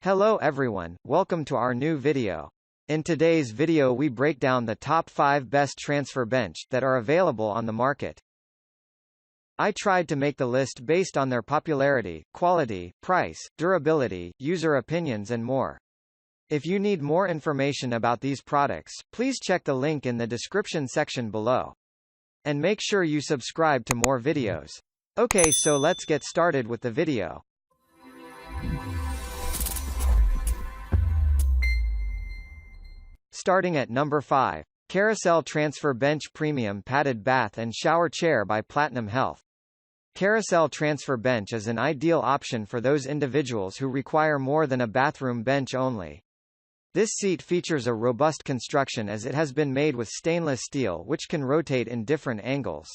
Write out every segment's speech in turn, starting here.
Hello everyone, welcome to our new video. In today's video we break down the top 5 best transfer bench that are available on the market. I tried to make the list based on their popularity, quality, price, durability, user opinions and more. If you need more information about these products, please check the link in the description section below. And make sure you subscribe to more videos. Okay, so let's get started with the video. Starting at number 5. Carousel Transfer Bench Premium Padded Bath and Shower Chair by Platinum Health. Carousel Transfer Bench is an ideal option for those individuals who require more than a bathroom bench only. This seat features a robust construction as it has been made with stainless steel which can rotate in different angles.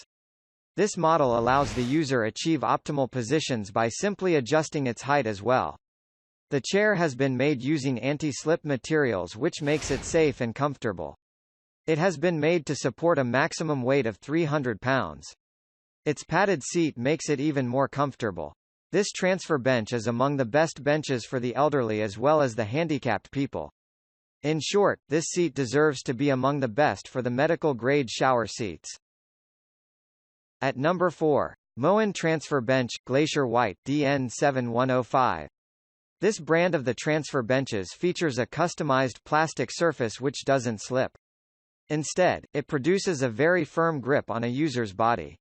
This model allows the user achieve optimal positions by simply adjusting its height as well. The chair has been made using anti-slip materials which makes it safe and comfortable. It has been made to support a maximum weight of 300 pounds. Its padded seat makes it even more comfortable. This transfer bench is among the best benches for the elderly as well as the handicapped people. In short, this seat deserves to be among the best for the medical-grade shower seats. At number 4. Moen Transfer Bench Glacier White DN7105. This brand of the transfer benches features a customized plastic surface which doesn't slip. Instead, it produces a very firm grip on a user's body.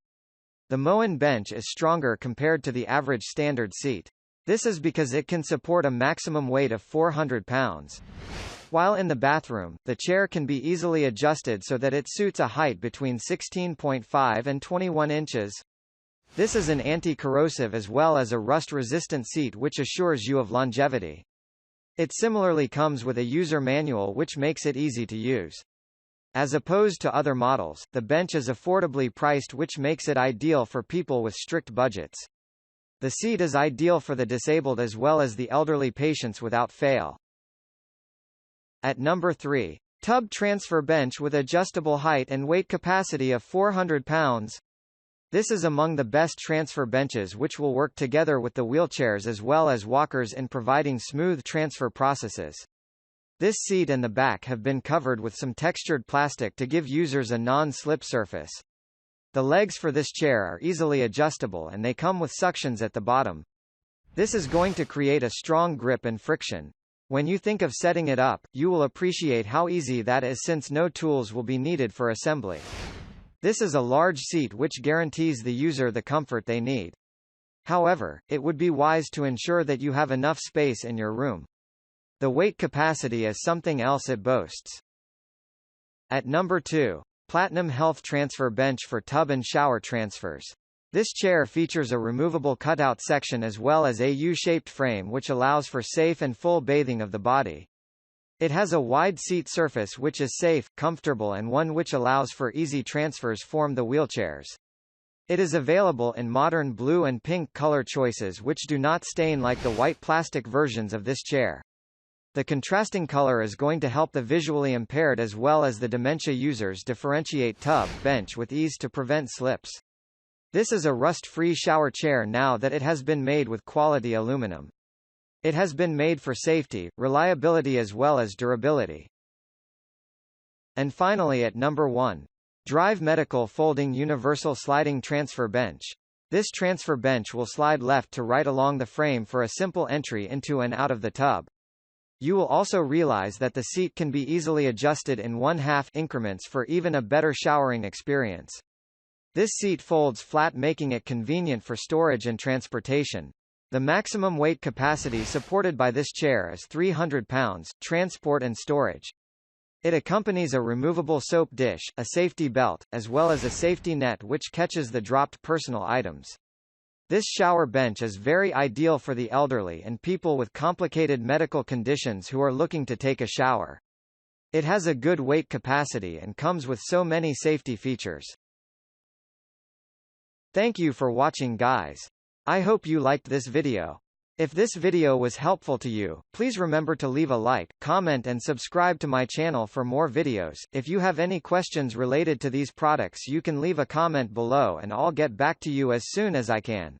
The Moen bench is stronger compared to the average standard seat. This is because it can support a maximum weight of 400 pounds. While in the bathroom, the chair can be easily adjusted so that it suits a height between 16.5 and 21 inches. This is an anti-corrosive as well as a rust-resistant seat which assures you of longevity. It similarly comes with a user manual which makes it easy to use. As opposed to other models, the bench is affordably priced which makes it ideal for people with strict budgets. The seat is ideal for the disabled as well as the elderly patients without fail. At number 3. Tub Transfer Bench with adjustable height and weight capacity of 400 pounds. This is among the best transfer benches which will work together with the wheelchairs as well as walkers in providing smooth transfer processes. This seat and the back have been covered with some textured plastic to give users a non-slip surface. The legs for this chair are easily adjustable and they come with suctions at the bottom. This is going to create a strong grip and friction. When you think of setting it up, you will appreciate how easy that is since no tools will be needed for assembly. This is a large seat which guarantees the user the comfort they need. However, it would be wise to ensure that you have enough space in your room. The weight capacity is something else it boasts. At number 2. Platinum Health Transfer Bench for Tub and Shower Transfers. This chair features a removable cutout section as well as a U-shaped frame which allows for safe and full bathing of the body. It has a wide seat surface which is safe, comfortable and one which allows for easy transfers from the wheelchairs. It is available in modern blue and pink color choices which do not stain like the white plastic versions of this chair. The contrasting color is going to help the visually impaired as well as the dementia users differentiate tub, bench with ease to prevent slips. This is a rust-free shower chair now that it has been made with quality aluminum. It has been made for safety, reliability as well as durability. And finally at number 1. Drive Medical Folding Universal Sliding Transfer Bench. This transfer bench will slide left to right along the frame for a simple entry into and out of the tub. You will also realize that the seat can be easily adjusted in 1/2 increments for even a better showering experience. This seat folds flat making it convenient for storage and transportation. The maximum weight capacity supported by this chair is 300 pounds, transport and storage. It accompanies a removable soap dish, a safety belt, as well as a safety net which catches the dropped personal items. This shower bench is very ideal for the elderly and people with complicated medical conditions who are looking to take a shower. It has a good weight capacity and comes with so many safety features. Thank you for watching guys. I hope you liked this video. If this video was helpful to you, please remember to leave a like, comment and subscribe to my channel for more videos. If you have any questions related to these products you can leave a comment below and I'll get back to you as soon as I can.